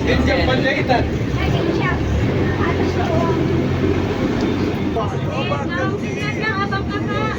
Kecap panjaitan. Abang kakak.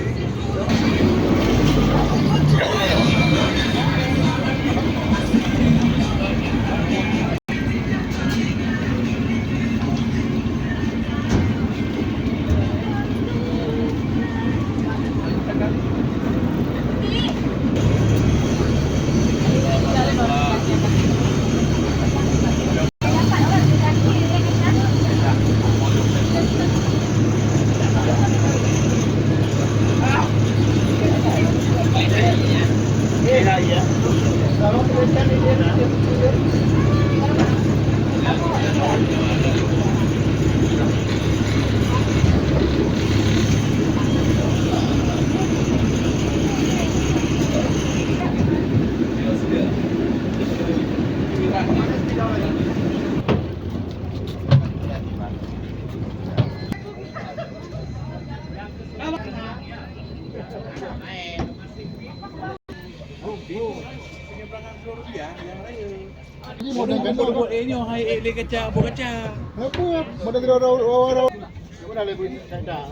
Ini modal ganda buat ini hai ele kaca buat kaca. Apa modal raw. Mana lagi ini saya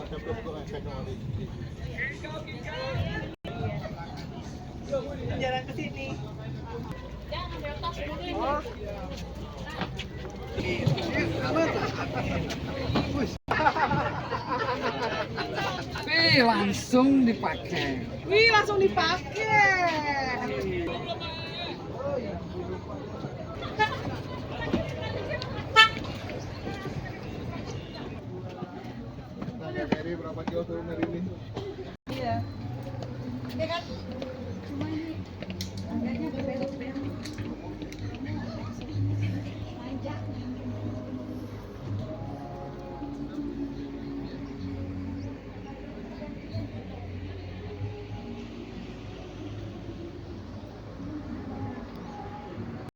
Jalan ke sini. Oh. Wih, langsung dipakai. Wih, langsung dipakai. Tanya Ferry berapa kilo turun hari ini?